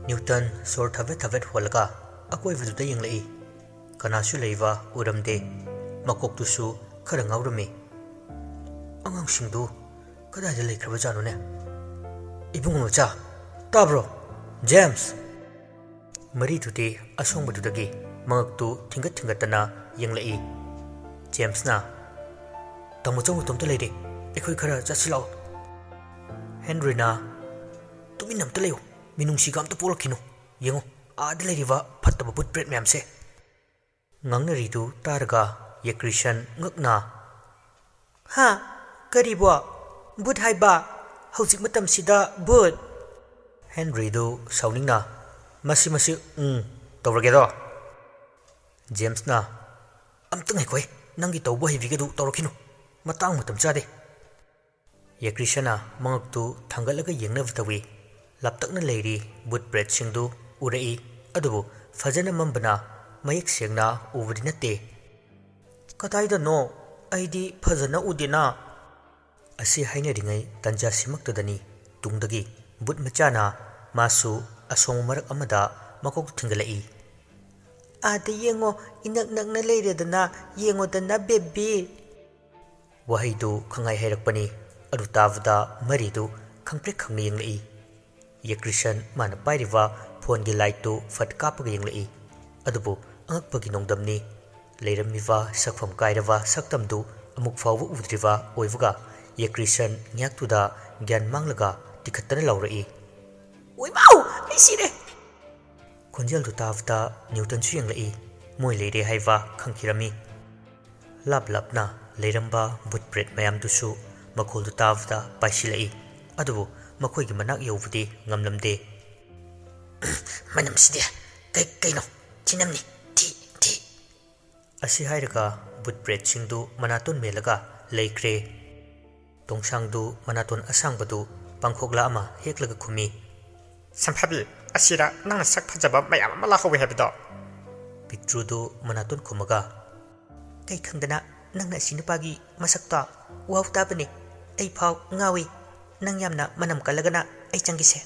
Newton सोर थबेत थबेत होलगा अकोइबदुदा यंगलई कनासु लेवा उरमदे मकोक्तुसु खरा ngawrami angangsingdu kadayda leikhraba janone ibungnocha tabro james mari tuti asongbadudagi mangaktu thingat thingatana yanglai james na tamuchong tomta leide ekhoi khara chasilao henry na tumi namta leyo minungsi gamta polakino yengo ad leiriwa phattaba putpret myamse ngangnaridu targa yakrishan ngakna ha karibo but haiba hojik matam sida but henry do sauningna masi tawrage do james na amtang hekoi nangi tawbo hevigadu tawrakino matang matam chade yakrishana mangaktu thangalaga yengnavtawi laptakna leiri but bread singdu urai adubu fajana mambana mayek sengna ubudi natte kataida no aidi fajana udina asi haina ringai tanja simaktadani tungdagi but machana masu asong marak amada makok thingalai ade yengo inak nakna leiredana yengo dana bebbi wahaidu khangai hairakpani adu tavda maridu khangprek khangni yenglai yakrishan mana pairiwa phone gi light tu fat kapaga yenglai adubu angakpagi nongdamni leirammiwa sakpham kairawa saktamdu amuk fawwa udriwa oivuga yakrishan nyaktuda gyan manglaga tikhattana laurai oi mau ai sire konjal du tavda newton su yenglai moi leire haiwa khangkhirami lap lapna leiramba butbread mayam dusu makhol du tavda paisilai adubu makhoi gi manak yobudi ngamlamde manam side kaino chinamni ti asi hairaga butbread singdu manaton melaga leikre tongsangdu manaton asangbadu pangkhokla ama heklaga khumi Samphabi asira nang sak phajaba mayam ama lahawi habdo pitrudu manaton khumaga kai khangdana nangna sinupagi masakta waw tabani ai phau ngawi nang yamna manam kalagana ai changise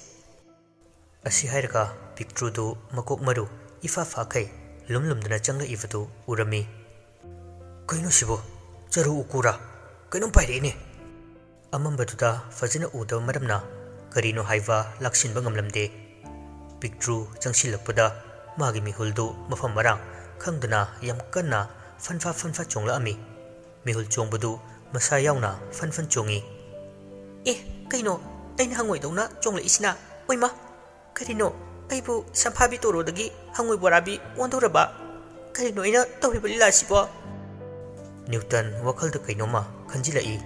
asi hairaga pitrudu makok maru ifa fakai lumlumdana changla ivadu urami kaino sibo charu ukura kaino pairene amambaduda fajina udaw maramna karino haiva laksinba ngamlamde pictru changsilakpada magi mihuldu mafam marang khangdana yam kanna fanfa chongla ami mihul chongbadu masa yauna fan chongi kaino aina hangoi dawna chongla isina oima karino aibu samphabi torodagi hangoi borabi ondoraba karino aina tawriba lila sibo newton wakhalda kainoma khanjilai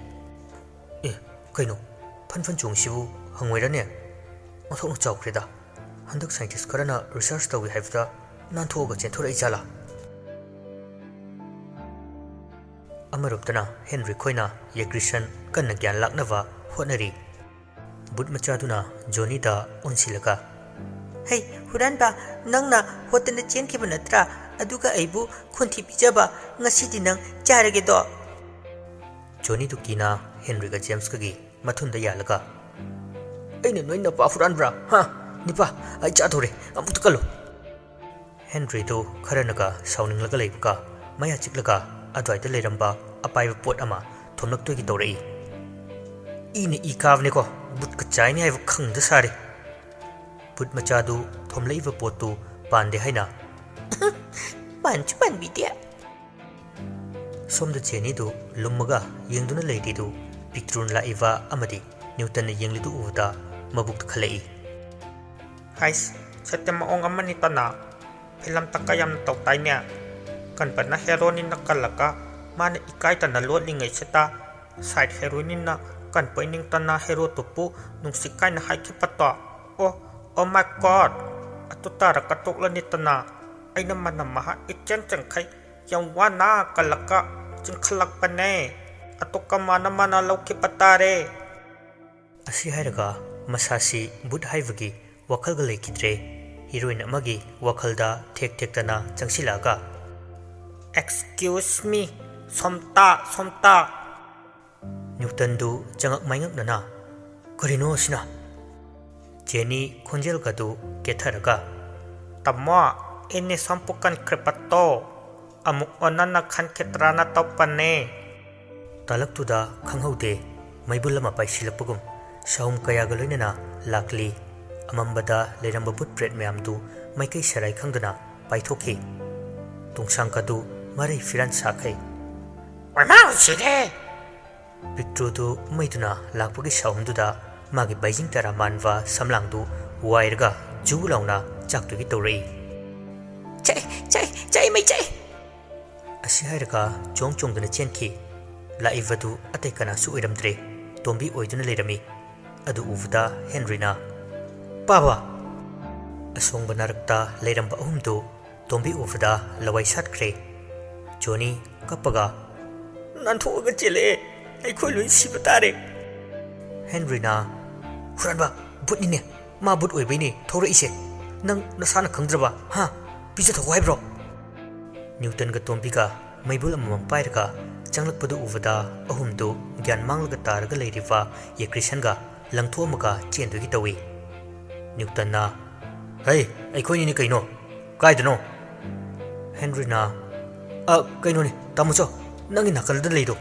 kaino fan chongsibu hangwairane mathokno chawkreda handak scientist karana research tawi haifda nanthoga chenthora ichala amaruptana henry khoina yakrishan kanna gyan laknawa honari but machaduna johnny da onsilaga hey huranba nangna hotana chenkhiba natra aduga aibu khunthi bijaba ngasidi nang charage do johnny dukina henry ga james kagi mathunda yalaga aina noina pa furanbra ha nipa ai cha thore amut kalo henry do kharanaga sauninglaga leibuka maya chiklaga adwaita leiramba apaiba pot ama thomlaktogi torei ine ikavne ko but ka chaini ai khangda sare but machadu thomleiba potu pande haina panch pan bidia somda cheni do lummaga yengduna leidi do pictrun la iva amadi newton yenglidu uda mabuk khalai hais satyam ong amani tana film takayam tawtaine kan pana heroine nakalaka mana ikai tana lotlingai seta side heroine na kan poining tana hero topu nungsikai na haiki pato oh my god atutara katoklani tana aina manamaha ichen changkhai yang wana kalaka chingkhalak pane atoka mana lauki patare asi hairaga masasi but haivagi wakhalga leikidre heroine amagi wakhalda thek tana changsilaga excuse me somta Newton du changak maingak nana karino sina Jenny khonjel gadu ketharaga Tamo ini sampukan krepato amuk onana khan ketrana topane talaktuda khanghaude maibulama paisilapugum shaum kayaga loinana lakli amambada leramba but pret mayamdu maikai sarai khangdana paithokhi tungsang kadu marai firan sakai Wamau side Pictrudu maiduna lakpagi shaumduda magi Beijing tara manwa samlangdu wairga julauna chaktugi tawrei Chai mai chai asi hairaga chongduna chenki laivadu atai kana su oiramdre tombi oiduna lerami adu uvuda Henryna Baba asongba narakta leiramba ahumdu tombi uvuda lawai satkre Johnny kapaga Nantoga chile Aikoi lui siba tare Henryna Huranba butnine ma but oibaine thora ise nang nasana khangdraba ha pija thawai bro Newton ga tombiga maibul amam pairaga changlakpadu uvada ahumdu gyan manglaga taraga leiriva yekrishan ga langthomaga chendugi tawi Newton na hey aikoi ni kaino kaidano Henry na kaino ni tamucho nangi nakalda leido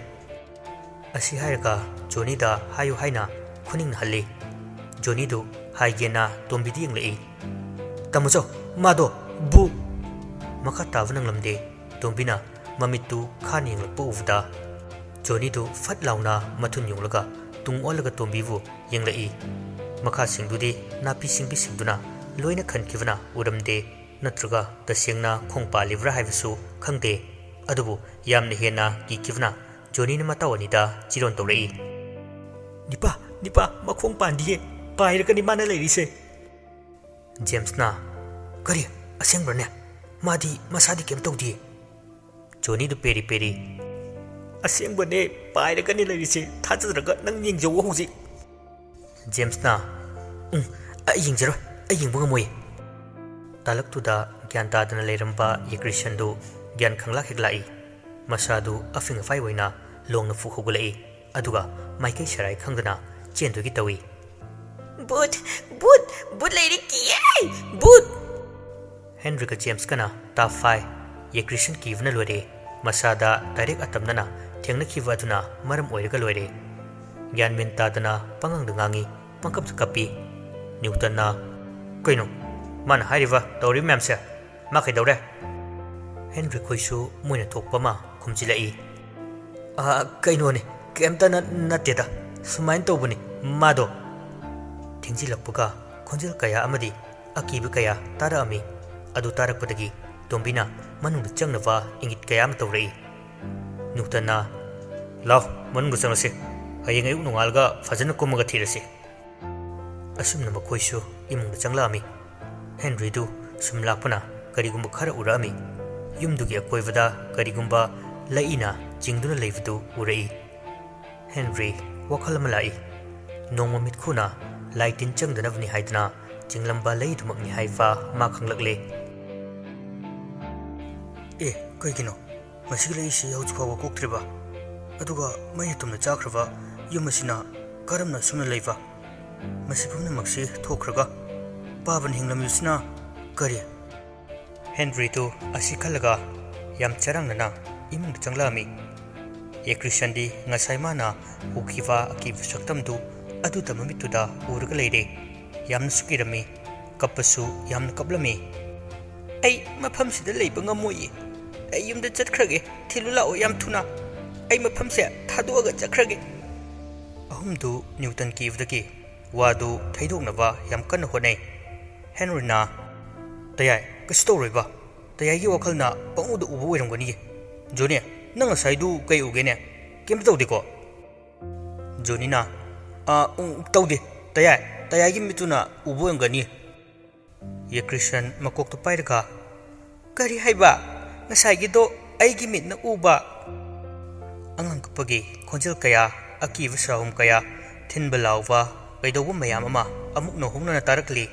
asi hairaga Johnny da hayu haina khuning halli Johnny du haigena tombidi inglei tamucho mado bu Maka tavanang lamde tombina mamitu khani ngakpo uvda Johnny du fat launa mathun yunglaga tung olaga tombivu yenglai makha singdudi napi singbi singduna loina khankivana uramde natraga tasengna khongpa livra haivasu khangde adubu yamna hena kikivna Johnny na matawanida chiron tawrei nipa makhong pandiye pairaga ni mana leirise James na kari asengbrane Madi masadi kem tawdi Johnny du peri peri Asengbane pairaga ni lerise thajadraga nang yengjaw hoji James na ai yingjaro ai yingbu ngamoi talaktuda gyanta dana leiramba yekrishan du gyan khangla heglai masadu afing fai waina longna fu hugulai aduga maikai sarai khangdana chendugi tawi But lady kiye But Henry ka James kana top 5 yekrishan kivna lore masada direct atamnana thengna khiwa aduna maram oiraga lore gyan min tadana pangang dangangi pangkap kapi Newton na kaino man hairiva tawri memse ma kai dawre Henry khoisu moina thokpa ma khumjilai kaino ne kemta na teda sumain tawbuni mado thingjilakpuga khonjel kaya amadi akibu kaya tara ami adu tarakpadagi tombina manungda changnava ingit kayam tawrei Newton na law manungda changlase hayeng ayuk nongalga fajana kumaga thirase asumna makhoisu imungda changlami Henry du sumlapana karigumba khara urami yumdugi akoivada karigumba laina jingduna leivdu urei Henry wakhalama lai nongma mitkhuna laitin changdanavni haidna jinglamba leidumakni haifa ma khanglakle kaigino masigi leisi haujifawa koktriba aduga mai tumna chakrava yumasina karamna sumna leiva masipumna maksi thokraga paban hinglamyusna kari Henry tu asikalaga yam charangnana imung changlami yekrishandi ngasai mana ukhiva akiv saktamdu adu tamamituda urga leire yamna sukirami kapasu yamna kablami ai mafam sida leiba ngamoi ai yumda chatkrage thilula o yam thuna ai mafam se thaduaga chakhrage ahumdu Newton kivdagi wadu thaidoknaba yam kan honai Henry na tayai kastoriba tayai gi wakhalna pangudu ubu oiramgani Johnny nang asaidu kai ugene kem tawdiko Johnny na tawde tayai gi mituna ubu engani ye Christian makok to pairaga kari haiba ngasai gi do ai gi mit na uba angang kapagi khonjel kaya akiva sahum kaya thinbalawa kaidobu mayam ama amuk no hungna tarakli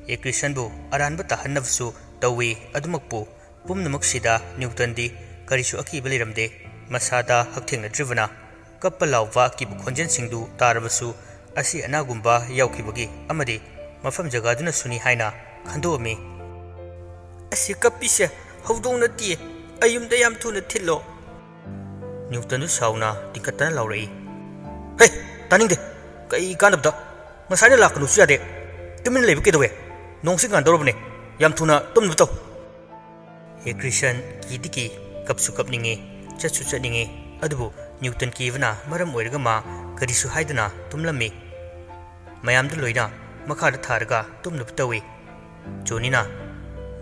ye Christian bu aran ba tahannavsu tawi adumakpu pumnamak sida Newton di karisu akiba liramde masada hakthengna drivana kappalawa ki bu khonjen singdu tarabasu asi anagumba yaukibagi amadi ꯃꯐꯝ ꯖꯒꯥꯗꯨꯅꯁꯨꯅꯤ ꯍꯥꯏꯅ ꯈꯟꯗꯣꯛꯑꯝꯃꯤ꯫ ꯑꯁꯤ ꯀꯞꯄꯤꯁꯦ ꯍꯧꯗꯣꯡ ꯅꯠꯇꯤꯌꯦ, ꯑꯩ ꯌꯨꯝꯗ ꯌꯥꯝ ꯊꯨꯅ ꯊꯤꯜꯂꯣ꯫ ꯅ꯭ꯌꯨꯇꯟꯗꯨ ꯁꯥꯎꯅ ꯇꯤꯡꯈꯠꯇꯅ ꯂꯥꯎꯔꯛꯏ꯫ ꯍꯦ, ꯇꯥꯅꯤꯡꯗꯦ, ꯀꯩ ꯀꯥꯟꯅꯕꯗ? ꯉꯁꯥꯏꯅ ꯂꯥꯛꯀꯅꯨꯁꯨ ꯌꯥꯗꯦ, ꯇꯨꯃꯤꯟꯅ ꯂꯩꯕ ꯀꯩꯗꯧꯋꯦ? ꯅꯣꯡꯁꯤ ꯉꯥꯟꯗꯧꯔꯕꯅꯦ, ꯌꯥꯝ ꯊꯨꯅ ꯇꯨꯝꯅꯕ ꯇꯧ꯫ ꯌꯦꯀ꯭ꯔꯤꯁꯟ ꯀꯤꯗꯤ ꯀꯤ, ꯀꯞꯁꯨ ꯀꯞꯅꯤꯡꯉꯤ, ꯆꯠꯁꯨ ꯆꯠꯅꯤꯡꯉꯤ, ꯑꯗꯨꯕꯨ ꯅ꯭ꯌꯨꯇꯟ ꯀꯤꯕꯅ ꯃꯔꯝ ꯑꯣꯏꯔꯒ ꯃꯥ ꯀꯔꯤꯁꯨ ꯍꯥꯏꯗꯅ ꯇꯨꯝꯂꯝꯃꯤ꯫ ꯃꯌꯥꯝꯗ ꯂꯣꯏꯅ ꯃꯈꯥꯗ ꯊꯥꯔꯒ ꯇꯨꯝꯅꯕ ꯇꯧꯏ꯫ ꯖꯣꯅꯤꯅ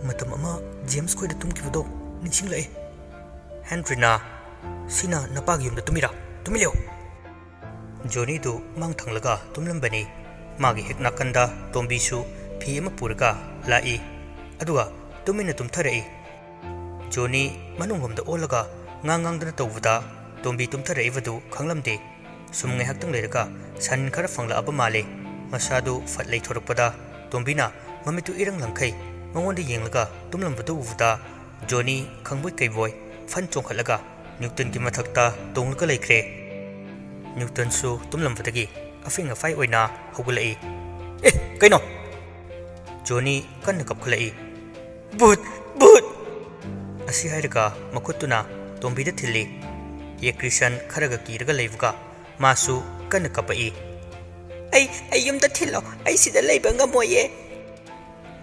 ꯃꯇꯝ ꯑꯃ ꯖꯦꯝꯁ ꯈꯣꯏꯗ ꯇꯨꯝꯈꯤꯕꯗꯣ ꯅꯤꯡꯁꯤꯡꯂꯛꯑꯦ꯫ ꯍꯦꯟꯔꯤꯅ ꯁꯤꯅ ꯅꯄꯥꯒꯤ ꯌꯨꯝꯗ ꯇꯨꯝꯃꯤꯔꯥ? ꯇꯨꯃꯤꯟ ꯂꯩꯌꯨ꯫ ꯖꯣꯅꯤꯗꯨ ꯃꯥꯡ ꯊꯪꯂꯒ ꯇꯨꯝꯂꯝꯕꯅꯤ꯫ ꯃꯥꯒꯤ ꯍꯦꯛ ꯅꯥꯀꯟꯗ ꯇꯣꯝꯕꯤꯁꯨ ꯐꯤ ꯑꯃ ꯄꯨꯔꯒ ꯂꯥꯛꯏ, ꯑꯗꯨꯒ ꯇꯨꯃꯤꯟꯅ ꯇꯨꯝꯊꯔꯛꯏ꯫ ꯖꯣꯅꯤ ꯃꯅꯨꯡꯂꯣꯝꯗ ꯑꯣꯜꯂꯒ ꯉꯥꯡꯗꯅ ꯇꯧꯕꯗ ꯇꯣꯝꯕꯤ ꯇꯨꯝꯊꯔꯛꯏꯕꯗꯨ ꯈꯪꯂꯝꯗꯦ꯫ ꯁꯨꯝ ꯉꯥꯏꯍꯥꯛꯇꯪ ꯂꯩꯔꯒ ꯁꯟ ꯈꯔ ꯐꯪꯂꯛꯑꯕ ꯃꯥꯜꯂꯦ꯫ ꯃꯁꯥꯗꯨ ꯐꯠ ꯂꯩꯊꯣꯔꯛꯄꯗ ꯇꯣꯝꯕꯤꯅ ꯃꯃꯤꯠꯇꯨ ꯏꯔꯪ ꯂꯪꯈꯩ ꯃꯉꯣꯟꯗ ꯌꯦꯡꯂꯒ ꯇꯨꯝꯂꯝꯕꯗꯨ ꯎꯕꯗ ꯖꯣꯅꯤ ꯈꯪꯕꯣꯏ ꯀꯩꯕꯣꯏ ꯐꯟ ꯆꯣꯡꯈꯠꯂꯒ ꯅ꯭ꯌꯨꯇꯟꯒꯤ ꯃꯊꯛꯇ ꯇꯣꯡꯂꯒ ꯂꯩꯈ꯭ꯔꯦ꯫ ꯅ꯭ꯌꯨꯇꯟꯁꯨ ꯇꯨꯝꯂꯝꯕꯗꯒꯤ ꯑꯐꯤꯡ ꯑꯐꯥꯏ ꯑꯣꯏꯅ ꯍꯧꯒꯠꯂꯛꯏ꯫ ꯑꯦ, ꯀꯩꯅꯣ? ꯖꯣꯅꯤ ꯀꯟꯅ ꯀꯞꯈꯠꯂꯛꯏ꯫ ꯚꯨꯠ! ꯚꯨꯠ! ꯑꯁꯤ ꯍꯥꯏꯔꯒ ꯃꯈꯨꯠꯇꯨꯅ ꯇꯣꯝꯕꯤꯗ ꯊꯤꯜꯂꯤ꯫ ꯌꯦꯀ꯭ꯔꯤꯁꯟ ꯈꯔꯒ ꯀꯤꯔꯒ ꯂꯩꯕꯒ ꯃꯥꯁꯨ ꯀꯟꯅ ꯀꯞꯄꯛꯏ꯫ ꯑꯩ ꯌꯨꯝꯗ ꯊꯤꯜꯂꯣ, ꯑꯩ ꯁꯤꯗ ꯂꯩꯕ ꯉꯝꯃꯣꯏꯌꯦ꯫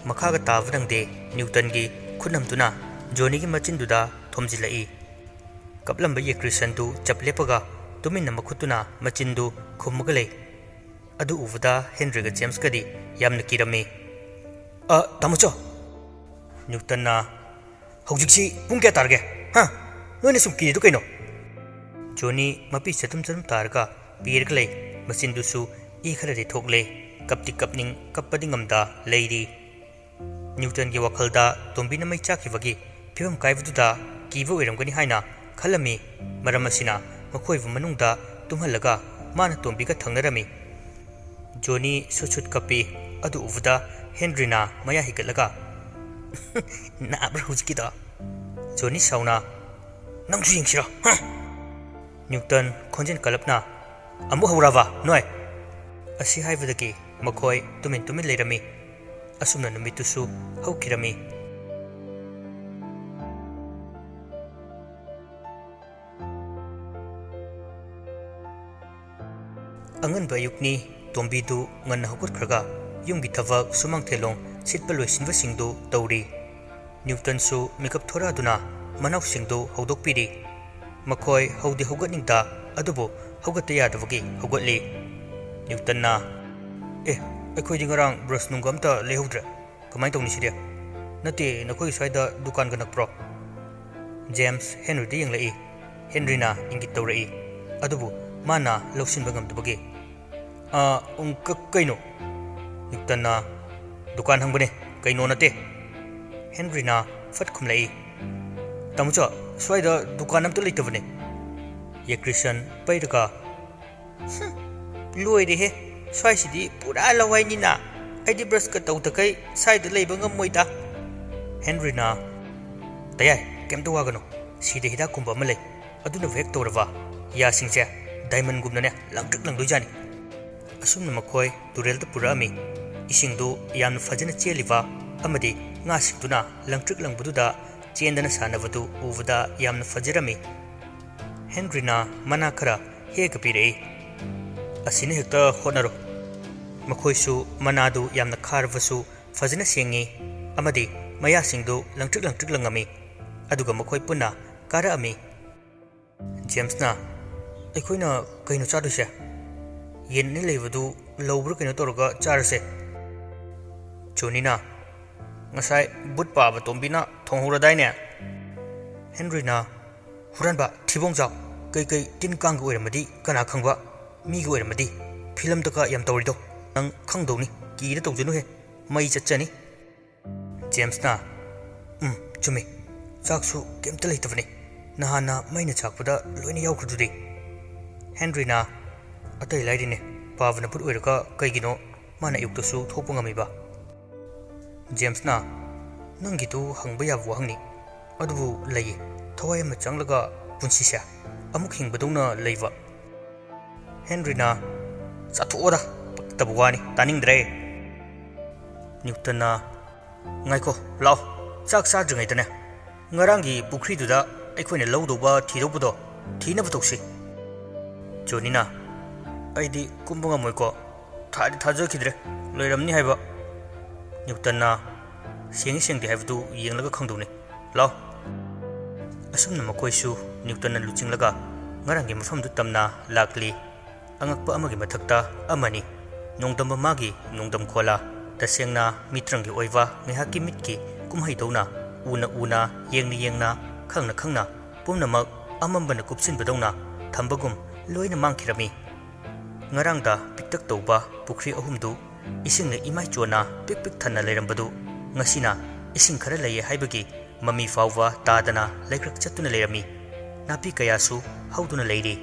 ꯃꯈꯥꯒ ꯇꯥꯕ ꯅꯪꯗꯦ ꯅ꯭ꯌꯨꯇꯟꯒꯤ ꯈꯨꯠꯅꯝꯗꯨꯅ ꯖꯣꯅꯤꯒꯤ ꯃꯆꯤꯟꯗꯨꯗ ꯊꯣꯝꯖꯤꯜꯂꯛꯏ꯫ ꯀꯞꯂꯝꯕ ꯌꯦꯀ꯭ꯔꯤꯁꯟꯗꯨ ꯆꯞ ꯂꯦꯞꯄꯒ ꯇꯨꯃꯤꯟꯅ ꯃꯈꯨꯠꯇꯨꯅ ꯃꯆꯤꯟꯗꯨ ꯈꯨꯝꯃꯒ ꯂꯩ꯫ ꯑꯗꯨ ꯎꯕꯗ ꯍꯦꯟꯔꯤꯒ ꯖꯦꯝꯁꯀꯗꯤ ꯌꯥꯝꯅ ꯀꯤꯔꯝꯃꯤ꯫ ꯇꯥꯃꯣꯆꯥ! ꯅ꯭ꯌꯨꯇꯟꯅ ꯍꯧꯖꯤꯛꯁꯤ ꯄꯨꯡ ꯀꯌꯥ ꯇꯥꯔꯒꯦ? ꯅꯣꯏꯅ ꯁꯨꯝ ꯀꯤꯔꯤꯗꯨ ꯀꯩꯅꯣ? ꯖꯣꯅꯤ ꯃꯄꯤ ꯆꯗꯨꯝ ꯇꯥꯔꯒ ꯄꯤꯔꯒ ꯂꯩ꯫ ꯃꯆꯤꯟꯗꯨꯁꯨ ꯏ ꯈꯔꯗꯤ ꯊꯣꯛꯂꯦ꯫ ꯀꯞꯇꯤ ꯀꯞꯅꯤꯡ, ꯀꯞꯄꯗꯤ ꯉꯝꯗ ꯂꯩꯔꯤ꯫ ꯅ꯭ꯌꯨꯇꯟꯒꯤ ꯋꯥꯈꯜꯗ ꯇꯣꯝꯕꯤꯅ ꯃꯩ ꯆꯥꯛꯈꯤꯕꯒꯤ ꯐꯤꯕꯝ ꯀꯥꯏꯕꯗꯨꯗ ꯀꯤꯕ ꯑꯣꯏꯔꯝꯒꯅꯤ ꯍꯥꯏꯅ ꯈꯜꯂꯝꯃꯤ꯫ ꯃꯔꯝ ꯑꯁꯤꯅ ꯃꯈꯣꯏꯕꯨ ꯃꯅꯨꯡꯗ ꯇꯨꯝꯍꯜꯂꯒ ꯃꯥꯅ ꯇꯣꯝꯕꯤꯒ ꯊꯪꯅꯔꯝꯃꯤ꯫ ꯖꯣꯅꯤ ꯁꯨꯠ ꯀꯞꯄꯤ꯫ ꯑꯗꯨ ꯎꯕꯗ ꯍꯦꯟꯔꯤꯅ ꯃꯌꯥ ꯍꯤꯒꯠꯂꯒ ꯅꯥꯕ꯭ꯔꯥ ꯍꯧꯖꯤꯛꯀꯤꯗꯣ? ꯖꯣꯅꯤ ꯁꯥꯎꯅ ꯅꯪꯁꯨ ꯌꯦꯡꯁꯤꯔꯣ? ꯅ꯭ꯌꯨꯇꯟ ꯈꯣꯟꯖꯦꯜ ꯀꯜꯂꯞꯅ ꯑꯃꯨꯛ ꯍꯧꯔꯕ ꯅꯣꯏ? ꯑꯁꯤ ꯍꯥꯏꯕꯗꯒꯤ ꯃꯈꯣꯏ ꯇꯨꯃꯤꯟ ꯂꯩꯔꯝꯃꯤ꯫ ꯑꯁꯨꯝꯅ ꯅꯨꯃꯤꯠꯇꯨꯁꯨ ꯍꯧꯈꯤꯔꯝꯃꯤ꯫ ꯑꯉꯟꯕ ꯑꯌꯨꯛꯅꯤ꯫ ꯇꯣꯝꯕꯤꯗꯨ ꯉꯟꯅ ꯍꯧꯒꯠꯈ꯭ꯔꯒ ꯌꯨꯝꯒꯤ ꯊꯕꯛ ꯁꯨꯃꯥꯡꯊꯦꯂꯣꯡ ꯁꯤꯠꯄ ꯂꯣꯏꯁꯤꯟꯕꯁꯤꯡꯗꯨ ꯇꯧꯔꯤ꯫ ꯅ꯭ꯌꯨꯇꯟꯁꯨ ꯃꯤꯀꯞ ꯊꯣꯔꯛꯑꯗꯨꯅ ꯃꯅꯥꯎꯁꯤꯡꯗꯨ ꯍꯧꯗꯣꯛꯄꯤꯔꯤ꯫ ꯃꯈꯣꯏ ꯍꯧꯗꯤ ꯍꯧꯒꯠꯅꯤꯡꯗ, ꯑꯗꯨꯕꯨ ꯍꯧꯒꯠꯇ ꯌꯥꯗꯕꯒꯤ ꯍꯧꯒꯠꯂꯤ꯫ ꯅ꯭ꯌꯨꯇꯟꯅ ꯑꯩꯈꯣꯏꯗꯤ ꯉꯔꯥꯡ ꯕ꯭ꯔꯁ ꯅꯨꯡꯒ ꯑꯝꯇ ꯂꯩꯍꯧꯗ꯭ꯔꯦ, ꯀꯃꯥꯏꯅ ꯇꯧꯅꯤ ꯁꯤꯗꯤ? ꯅꯠꯇꯦ, ꯅꯈꯣꯏꯒꯤ ꯁ꯭ꯋꯥꯏꯗ ꯗꯨꯀꯥꯟꯒ ꯅꯛꯄ꯭ꯔꯣ? ꯖꯦꯝꯁ ꯍꯦꯟꯔꯤꯗ ꯌꯦꯡꯂꯛꯏ꯫ ꯍꯦꯟꯔꯤꯅ ꯏꯪꯒꯤꯠ ꯇꯧꯔꯛꯏ, ꯑꯗꯨꯕꯨ ꯃꯥꯅ ꯂꯧꯁꯤꯟꯕ ꯉꯝꯗꯕꯒꯤ ꯀꯩꯅꯣ? ꯅ꯭ꯌꯨꯇꯟꯅ ꯗꯨꯀꯥꯟ ꯍꯪꯕꯅꯦ, ꯀꯩꯅꯣ ꯅꯠꯇꯦ꯫ ꯍꯦꯟꯔꯤꯅ ꯐꯠ ꯈꯨꯝꯂꯛꯏ꯫ ꯇꯥꯃꯣꯆꯥ, ꯁ꯭ꯋꯥꯏꯗ ꯗꯨꯀꯥꯟ ꯑꯝꯇ ꯂꯩꯇꯕꯅꯦ꯫ ꯌꯦꯀ꯭ꯔꯤꯁꯟ ꯄꯩꯔꯒ ꯂꯣꯏꯔꯦꯍꯦ, ꯁ꯭ꯋꯥꯏꯁꯤꯗꯤ ꯄꯨꯔꯥ ꯂꯋꯥꯏꯅꯤꯅ, ꯑꯩꯗꯤ ꯕ꯭ꯔꯁꯀ ꯇꯧꯗꯈꯩ ꯁ꯭ꯋꯥꯏꯗ ꯂꯩꯕ ꯉꯝꯃꯣꯏꯗ꯫ ꯍꯦꯟꯔꯤꯅ ꯇꯌꯥꯏ, ꯀꯩꯝꯇ ꯋꯥꯒꯅꯨ, ꯁꯤꯗ ꯍꯤꯗꯥꯛꯀꯨꯝꯕ ꯑꯃ ꯂꯩ, ꯑꯗꯨꯅꯕꯨ ꯍꯦꯛ ꯇꯧꯔꯕ ꯌꯥꯁꯤꯡꯁꯦ ꯗꯥꯏꯃꯟꯒꯨꯝꯅꯅꯦ ꯂꯪꯇ꯭ꯔꯤꯛ ꯂꯪꯗꯣꯏꯖꯥꯅꯤ꯫ ꯑꯁꯨꯝꯅ ꯃꯈꯣꯏ ꯇꯨꯔꯦꯜꯗ ꯄꯨꯔꯛꯑꯝꯃꯤ꯫ ꯏꯁꯤꯡꯗꯨ ꯌꯥꯝꯅ ꯐꯖꯅ ꯆꯦꯜꯂꯤꯕ ꯑꯃꯗꯤ ꯉꯥꯁꯤꯡꯗꯨꯅ ꯂꯪꯇ꯭ꯔꯤꯛ ꯂꯪꯕꯗꯨꯗ ꯆꯦꯟꯗꯅ ꯁꯥꯟꯅꯕꯗꯨ ꯎꯕꯗ ꯌꯥꯝꯅ ꯐꯖꯔꯝꯃꯤ꯫ ꯍꯦꯟꯔꯤꯅ ꯃꯅꯥ ꯈꯔ ꯍꯦꯛꯑꯒ ꯄꯤꯔꯛꯏ꯫ ꯑꯁꯤꯅ ꯍꯦꯛꯇ ꯍꯣꯠꯅꯔꯣ꯫ ꯃꯈꯣꯏꯁꯨ ꯃꯅꯥꯗꯨ ꯌꯥꯝꯅ ꯈꯥꯔꯕꯁꯨ ꯐꯖꯅ ꯁꯦꯡꯉꯤ, ꯑꯃꯗꯤ ꯃꯌꯥꯁꯤꯡꯗꯨ ꯂꯪꯇ꯭ꯔꯤꯛ ꯂꯪꯉꯝꯃꯤ꯫ ꯑꯗꯨꯒ ꯃꯈꯣꯏ ꯄꯨꯟꯅ ꯀꯥꯔꯛꯑꯝꯃꯤ꯫ ꯖꯦꯝꯁꯅ ꯑꯩꯈꯣꯏꯅ ꯀꯩꯅꯣ ꯆꯥꯗꯣꯏꯁꯦ? ꯌꯦꯟ ꯑꯅꯤ ꯂꯩꯕꯗꯨ ꯂꯧꯕ꯭ꯔꯥ ꯀꯩꯅꯣ ꯇꯧꯔꯒ ꯆꯥꯔꯁꯦ꯫ ꯖꯣꯅꯤꯅ ꯉꯁꯥꯏ ꯕꯨꯠ ꯄꯥꯕ ꯇꯣꯝꯕꯤꯅ ꯊꯣꯡꯍꯧꯔꯗꯥꯏꯅꯦ꯫ ꯍꯦꯟꯔꯤꯅ ꯍꯨꯔꯥꯟꯕ, ꯊꯤꯕꯣꯡꯆꯥꯎ, ꯀꯩ ꯇꯤꯟ ꯀꯥꯡꯒ ꯑꯣꯏꯔꯝꯃꯗꯤ ꯀꯅꯥ ꯈꯪꯕ, ꯃꯤꯒ ꯑꯣꯏꯔꯝꯃꯗꯤ ꯐꯤꯂꯝꯗꯒ ꯌꯥꯝ ꯇꯧꯔꯤꯗꯣ, ꯅꯪ ꯈꯪꯗꯧꯅꯤ, ꯀꯤꯔ ꯇꯧꯖꯅꯨꯍꯦ, ꯃꯩ ꯆꯠꯆꯅꯤ꯫ ꯖꯦꯝꯁꯅ ꯆꯨꯝꯃꯤ, ꯆꯥꯛꯁꯨ ꯀꯩꯝꯇ ꯂꯩꯇꯕꯅꯤ, ꯅꯍꯥꯟꯅ ꯃꯩꯅ ꯆꯥꯛꯄꯗ ꯂꯣꯏꯅ ꯌꯥꯎꯈ꯭ꯔꯗꯨꯗꯤ꯫ ꯍꯦꯟꯔꯤꯅ ꯑꯇꯩ ꯂꯥꯏꯔꯤꯅꯦ, ꯄꯥꯕꯅ ꯕꯨꯠ ꯑꯣꯏꯔꯒ ꯀꯩꯒꯤꯅꯣ ꯃꯥꯅ ꯑꯌꯨꯛꯇꯁꯨ ꯊꯣꯛꯄ ꯉꯝꯃꯤꯕ? ꯖꯦꯝꯁꯅ ꯅꯪꯒꯤꯗꯨ ꯍꯪꯕ ꯌꯥꯕ ꯋꯥꯍꯪꯅꯤ, ꯑꯗꯨꯕꯨ ꯂꯩꯌꯦ, ꯊꯋꯥꯏ ꯑꯃ ꯆꯪꯂꯒ ꯄꯨꯟꯁꯤꯁꯦ ꯑꯃꯨꯛ ꯍꯤꯡꯕꯗꯧꯅ ꯂꯩꯕ꯫ ꯍꯦꯟꯔꯤꯅ ꯆꯥꯊꯣꯛꯑꯣꯗ, ꯄꯛꯇꯕ ꯋꯥꯅꯤ, ꯇꯥꯅꯤꯡꯗ꯭ꯔꯦ꯫ ꯅ꯭ꯌꯨꯇꯟꯅ ꯉꯥꯏꯈꯣ ꯂꯥꯛꯑꯣ ꯆꯥꯛ ꯆꯥꯗ꯭ꯔꯤꯉꯩꯗꯅꯦ ꯉꯔꯥꯡꯒꯤ ꯄꯨꯈ꯭ꯔꯤꯗꯨꯗ ꯑꯩꯈꯣꯏꯅ ꯂꯧꯗꯧꯕ ꯊꯤꯗꯧꯕꯗꯣ ꯊꯤꯅꯕ ꯇꯧꯁꯤ ꯖꯣꯅꯤꯅ ꯑꯩꯗꯤ ꯀꯨꯝꯕ ꯉꯝꯃꯣꯏꯀꯣ ꯊꯥꯗꯤ ꯊꯥꯖꯈꯤꯗ꯭ꯔꯦ ꯂꯩꯔꯝꯅꯤ ꯍꯥꯏꯕ ꯅ꯭ꯌꯨꯇꯟꯅ ꯁꯦꯡꯉꯤ ꯁꯦꯡꯗꯦ ꯍꯥꯏꯕꯗꯨ ꯌꯦꯡꯂꯒ ꯈꯪꯗꯧꯅꯤ ꯂꯥꯛꯑꯣ ꯑꯁꯨꯝꯅ ꯃꯈꯣꯏꯁꯨ ꯅ꯭ꯌꯨꯇꯟꯅ ꯂꯨꯆꯤꯡꯂꯒ ꯉꯔꯥꯡꯒꯤ ꯃꯐꯝꯗꯨ ꯇꯝꯅ ꯂꯥꯛꯂꯤ ꯑꯉꯛꯄ ꯑꯃꯒꯤ ꯃꯊꯛꯇ ꯑꯃꯅꯤ ꯅꯣꯡꯗꯝꯕ ꯃꯥꯒꯤ ꯅꯣꯡꯗꯝ ꯈꯣꯜꯂꯥ ꯇꯁꯦꯡꯅ ꯃꯤꯇ꯭ꯔꯪꯒꯤ ꯑꯣꯏꯕ ꯉꯥꯏꯍꯥꯛꯀꯤ ꯃꯤꯠꯀꯤ ꯀꯨꯝꯍꯩꯗꯧꯅ ꯎꯅ ꯎꯅ ꯌꯦꯡꯅ ꯌꯦꯡꯅ ꯈꯪꯅ ꯈꯪꯅ ꯄꯨꯝꯅꯃꯛ ꯑꯃꯝꯕꯅ ꯀꯨꯞꯁꯤꯟꯕꯗꯧꯅ ꯊꯝꯕꯒꯨꯝ ꯂꯣꯏꯅ ꯃꯥꯡꯈꯤꯔꯝꯃꯤ ꯉꯔꯥꯡꯗ ꯄꯤꯛꯇꯛ ꯇꯧꯕ ꯄꯨꯈ꯭ꯔꯤ ꯑꯍꯨꯝꯗꯨ ꯏꯁꯤꯡꯅ ꯏꯃꯥꯏ ꯆꯣꯟꯅ ꯄꯤꯛ ꯄꯤꯛ ꯊꯟꯅ ꯂꯩꯔꯝꯕꯗꯨ ꯉꯁꯤꯅ ꯏꯁꯤꯡ ꯈꯔ ꯂꯩꯌꯦ ꯍꯥꯏꯕꯒꯤ ꯃꯃꯤ ꯐꯥꯎꯕ ꯇꯥꯗꯅ ꯂꯩꯀ꯭ꯔꯛ ꯆꯠꯇꯨꯅ ꯂꯩꯔꯝꯃꯤ ꯅꯥꯄꯤ ꯀꯌꯥꯁꯨ ꯍꯧꯗꯨꯅ ꯂꯩꯔꯤ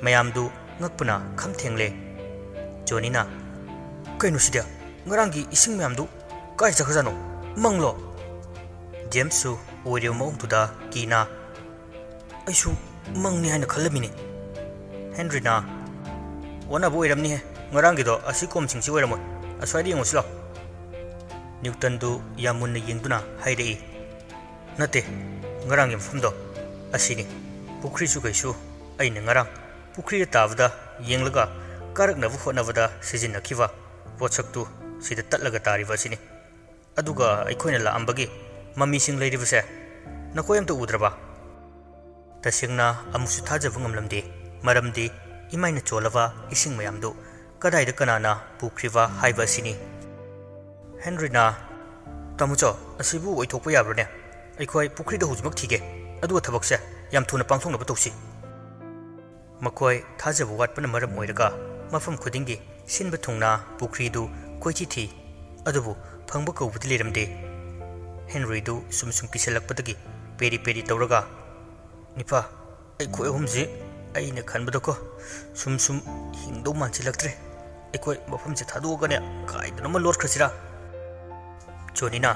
ꯃꯌꯥꯝꯗꯨ ꯉꯛꯄꯅ ꯈꯝ ꯊꯦꯡꯂꯦ ꯖꯣꯅꯤꯅ ꯀꯩꯅꯣ ꯁꯤꯗꯤ ꯉꯔꯥꯡꯒꯤ ꯏꯁꯤꯡ ꯃꯌꯥꯝꯗꯨ ꯀꯥꯏ ꯆꯠꯈ꯭ꯔꯖꯥꯠꯅꯣ ꯃꯪꯂꯣ ꯖꯦꯝꯁꯁꯨ ꯑꯣꯏꯔꯤꯕ ꯃꯑꯣꯡꯗꯨꯗ ꯀꯤꯅ ꯑꯩꯁꯨ ꯃꯪꯅꯤ ꯍꯥꯏꯅ ꯈꯜꯂꯝꯃꯤꯅꯤ ꯍꯦꯟꯔꯤꯅ ꯑꯣꯟꯅꯕ ꯑꯣꯏꯔꯝꯅꯤꯍꯦ ꯉꯔꯥꯡꯒꯤꯗꯣ ꯑꯁꯤ ꯀꯣꯝꯁꯤꯡꯁꯤ ꯑꯣꯏꯔꯝꯃꯣꯏ ꯑꯁ꯭ꯋꯥꯏꯗ ꯌꯦꯡꯉꯨꯁꯤ ꯂꯥꯎ ꯅ꯭ꯌꯨꯇꯟꯗꯨ ꯌꯥꯝ ꯃꯨꯟꯅ ꯌꯦꯡꯗꯨꯅ ꯍꯥꯏꯔꯛꯏ ꯅꯠꯇꯦ ꯉꯔꯥꯡꯒꯤ ꯃꯐꯝꯗꯣ ꯑꯁꯤꯅꯤ ꯄꯨꯈ꯭ꯔꯤꯁꯨ ꯀꯩꯁꯨ ꯑꯩꯅ ꯉꯔꯥꯡ ꯄꯨꯈ꯭ꯔꯤꯗ ꯇꯥꯕꯗ ꯌꯦꯡꯂꯒ ꯀꯥꯔꯛꯅꯕ ꯍꯣꯠꯅꯕꯗ ꯁꯤꯖꯤꯟꯅꯈꯤꯕ ꯄꯣꯠꯁꯛꯇꯨ ꯁꯤꯗ ꯇꯠꯂꯒ ꯇꯥꯔꯤꯕ ꯑꯁꯤꯅꯤ ꯑꯗꯨꯒ ꯑꯩꯈꯣꯏꯅ ꯂꯥꯛꯑꯝꯕꯒꯤ ꯃꯃꯤꯁꯤꯡ ꯂꯩꯔꯤꯕꯁꯦ ꯅꯈꯣꯏ ꯑꯝꯇ ꯎꯗ꯭ꯔꯕ ꯇꯁꯦꯡꯅ ꯑꯃꯨꯛꯁꯨ ꯊꯥꯖꯕ ꯉꯝꯂꯝꯗꯦ ꯃꯔꯝꯗꯤ ꯏꯃꯥꯏꯅ ꯆꯣꯜꯂꯕ ꯏꯁꯤꯡ ꯃꯌꯥꯝꯗꯨ ꯀꯗꯥꯏꯗ ꯀꯅꯥꯅ ꯄꯨꯈ꯭ꯔꯤꯕ ꯍꯥꯏꯕ ꯑꯁꯤꯅꯤ ꯍꯦꯟꯔꯤꯅ ꯇꯥꯃꯣꯆꯧ ꯑꯁꯤꯕꯨ ꯑꯣꯏꯊꯣꯛꯄ ꯌꯥꯕ꯭ꯔꯅꯦ ꯑꯩꯈꯣꯏ ꯄꯨꯈ꯭ꯔꯤꯗ ꯍꯧꯖꯤꯛꯃꯛ ꯊꯤꯒꯦ ꯑꯗꯨꯒ ꯊꯕꯛꯁꯦ ꯌꯥꯝ ꯊꯨꯅ ꯄꯥꯡꯊꯣꯛꯅꯕ ꯇꯧꯁꯤ ꯃꯈꯣꯏ ꯊꯥꯖꯕ ꯋꯥꯠꯄꯅ ꯃꯔꯝ ꯑꯣꯏꯔꯒ ꯃꯐꯝ ꯈꯨꯗꯤꯡꯒꯤ ꯁꯤꯟꯕ ꯊꯨꯡꯅ ꯄꯨꯈ꯭ꯔꯤꯗꯨ ꯀꯣꯏꯊꯤ ꯊꯤ ꯑꯗꯨꯕꯨ ꯐꯪꯕ ꯀꯧꯕꯗꯤ ꯂꯩꯔꯝꯗꯦ ꯍꯦꯟꯔꯤꯗꯨ ꯁꯨꯝ ꯀꯤꯁꯜꯂꯛꯄꯗꯒꯤ ꯄꯦꯔꯤ ꯄꯦꯔꯤ ꯇꯧꯔꯒ ꯅꯤꯄꯥ ꯑꯩꯈꯣꯏ ꯑꯍꯨꯝꯁꯤ ꯑꯩꯅ ꯈꯟꯕꯗꯀꯣ ꯁꯨꯝ ꯍꯤꯡꯗꯧ ꯃꯥꯟꯁꯤꯜꯂꯛꯇ꯭ꯔꯦ ꯑꯩꯈꯣꯏ ꯃꯐꯝꯁꯦ ꯊꯥꯗꯣꯛꯑꯒꯅꯦ ꯀꯥꯏꯗꯅꯣꯃ ꯂꯣꯠꯈ꯭ꯔꯁꯤꯔꯥ ꯖꯣꯅꯤꯅ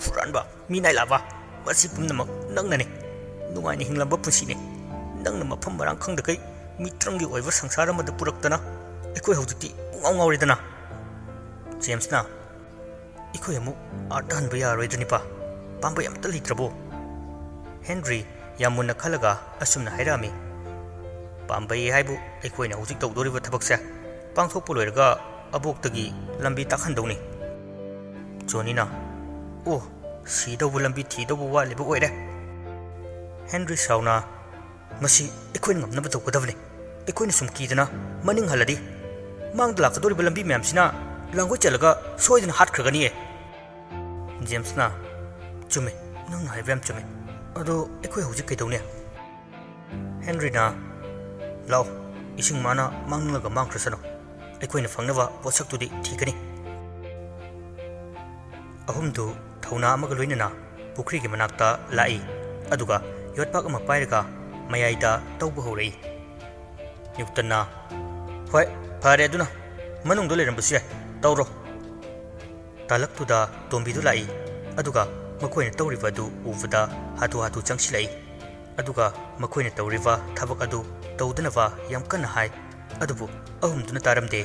ꯍꯨꯔꯥꯟꯕ ꯃꯤꯅꯥꯏ ꯂꯥꯕ ꯃꯁꯤ ꯄꯨꯝꯅꯃꯛ ꯅꯪꯅꯅꯤ ꯅꯨꯡꯉꯥꯏꯅ ꯍꯤꯡꯂꯝꯕ ꯄꯨꯟꯁꯤꯅꯤ ꯅꯪꯅ ꯃꯐꯝ ꯃꯔꯥꯡ ꯈꯪꯗꯈꯩ ꯃꯤꯇ꯭ꯔꯪꯒꯤ ꯑꯣꯏꯕ ꯁꯪꯁꯥꯔ ꯑꯃꯗ ꯄꯨꯔꯛꯇꯅ ꯑꯩꯈꯣꯏ ꯍꯧꯖꯤꯛꯇꯤ ꯄꯨꯡꯉꯥꯎ ꯉꯥꯎꯔꯦꯗꯅ ꯖꯦꯝꯁꯅ ꯑꯩꯈꯣꯏ ꯑꯃꯨꯛ ꯑꯥꯔꯠꯇ ꯍꯟꯕ ꯌꯥꯔꯣꯏꯗ꯭ꯔ ꯅꯤꯄꯥ ꯄꯥꯝꯕꯩ ꯑꯝꯇ ꯂꯩꯇ꯭ꯔꯕꯣ ꯍꯦꯟꯔꯤ ꯌꯥꯝ ꯃꯨꯟꯅ ꯈꯜꯂꯒ ꯑꯁꯨꯝꯅ ꯍꯥꯏꯔꯛꯑꯝꯃꯤ ꯄꯥꯝꯕꯩ ꯍꯥꯏꯕꯨ ꯑꯩꯈꯣꯏꯅ ꯍꯧꯖꯤꯛ ꯇꯧꯗꯣꯔꯤꯕ ꯊꯕꯛꯁꯦ ꯄꯥꯡꯊꯣꯛꯄ ꯂꯣꯏꯔꯒ ꯑꯕꯣꯛꯇꯒꯤ ꯂꯝꯕꯤ ꯇꯥꯛꯍꯟꯗꯧꯅꯤ ꯖꯣꯅꯤꯅ ꯑꯣ ꯁꯤꯗꯧꯕ ꯂꯝꯕꯤ ꯊꯤꯗꯧꯕ ꯋꯥꯠꯂꯤꯕ ꯑꯣꯏꯔꯦ ꯍꯦꯟꯔꯤ ꯁꯥꯎꯅ ꯃꯁꯤ ꯑꯩꯈꯣꯏꯅ ꯉꯝꯅꯕ ꯇꯧꯒꯗꯕꯅꯤ ꯑꯩꯈꯣꯏꯅ ꯁꯨꯝ ꯀꯤꯗꯅ ꯃꯅꯤꯡ ꯍꯜꯂꯗꯤ ꯃꯥꯡꯗ ꯂꯥꯛꯀꯗꯧꯔꯤꯕ ꯂꯝꯕꯤ ꯃꯌꯥꯝꯁꯤꯅ ꯂꯥꯡꯒꯣꯏ ꯆꯠꯂꯒ ꯁꯣꯏꯗꯅ ꯍꯥꯠꯈ꯭ꯔꯒꯅꯤꯌꯦ ꯖꯦꯝꯁꯅ ꯆꯨꯝꯃꯦ ꯅꯪꯅ ꯍꯥꯏꯕ ꯌꯥꯝ ꯆꯨꯝꯃꯦ ꯑꯗꯣ ꯑꯩꯈꯣꯏ ꯍꯧꯖꯤꯛ ꯀꯩꯗꯧꯅꯤ ꯍꯦꯟꯔꯤꯅ ꯂꯥꯎ ꯏꯁꯤꯡ ꯃꯥꯅ ꯃꯥꯡꯂꯒ ꯃꯥꯡꯈ꯭ꯔꯁꯅꯨ ꯑꯩꯈꯣꯏꯅ ꯐꯪꯅꯕ ꯄꯣꯠꯁꯛꯇꯨꯗꯤ ꯊꯤꯒꯅꯤ ꯑꯍꯨꯝꯗꯨ ꯊꯧꯅꯥ ꯑꯃꯒ ꯂꯣꯏꯅꯅ ꯄꯨꯈ꯭ꯔꯤꯒꯤ ꯃꯅꯥꯛꯇ ꯂꯥꯛꯏ ꯑꯗꯨꯒ ꯌꯣꯠꯄꯥꯛ ꯑꯃ ꯄꯥꯏꯔꯒ ꯃꯌꯥꯏꯗ ꯇꯧꯕ ꯍꯧꯔꯛꯏ ꯅ꯭ꯌꯨꯇꯟꯅ ꯍꯣꯏ ꯐꯔꯦ ꯑꯗꯨꯅ ꯃꯅꯨꯡꯗ ꯂꯩꯔꯝꯕꯁꯨ ꯌꯥꯏ ꯇꯧꯔꯣ ꯇꯥꯂꯛꯇꯨꯗ ꯇꯣꯝꯕꯤꯗꯨ ꯂꯥꯛꯏ ꯑꯗꯨꯒ ꯃꯈꯣꯏꯅ ꯇꯧꯔꯤꯕ ꯑꯗꯨ ꯎꯕꯗ ꯍꯥꯊꯨ ꯆꯪꯁꯤꯜꯂꯛꯏ ꯑꯗꯨꯒ ꯃꯈꯣꯏꯅ ꯇꯧꯔꯤꯕ ꯊꯕꯛ ꯑꯗꯨ ꯇꯧꯗꯅꯕ ꯌꯥꯝ ꯀꯟꯅ ꯍꯥꯏ ꯑꯗꯨꯕꯨ ꯑꯍꯨꯝꯗꯨꯅ ꯇꯥꯔꯝꯗꯦ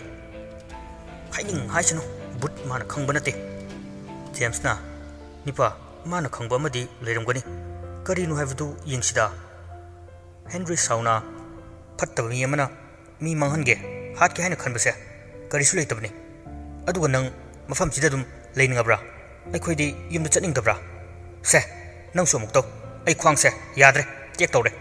ꯍꯥꯏꯅꯤꯡ ꯍꯥꯏꯁꯅꯨ ꯕꯨꯠ ꯃꯥꯅ ꯈꯪꯕ ꯅꯠꯇꯦ ꯖꯦꯝꯁꯅ ꯅꯤꯄꯥ ꯃꯥꯅ ꯈꯪꯕ ꯑꯃꯗꯤ ꯂꯩꯔꯝꯒꯅꯤ ꯀꯔꯤꯅꯣ ꯍꯥꯏꯕꯗꯨ ꯌꯦꯡꯁꯤꯗ ꯍꯦꯟꯔꯤ ꯁꯥꯎꯅ ꯐꯠꯇꯕ ꯃꯤ ꯑꯃꯅ ꯃꯤ ꯃꯥꯡꯍꯟꯒꯦ ꯍꯥꯠꯀꯦ ꯍꯥꯏꯅ ꯈꯟꯕꯁꯦ ꯀꯔꯤꯁꯨ ꯂꯩꯇꯕꯅꯤ ꯑꯗꯨꯒ ꯅꯪ ꯃꯐꯝꯁꯤꯗ ꯑꯗꯨꯝ ꯂꯩꯅꯤꯡꯉꯕ꯭ꯔꯥ ꯑꯩꯈꯣꯏꯗꯤ ꯌꯨꯝꯗ ꯆꯠꯅꯤꯡꯗꯕ꯭ꯔꯥ ꯁꯦ ꯅꯪꯁꯨ ꯑꯃꯨꯛ ꯇꯧ ꯑꯩ ꯈ꯭ꯋꯥꯡꯁꯦ ꯌꯥꯗ꯭ꯔꯦ ꯇꯦꯛ ꯇꯧꯔꯦ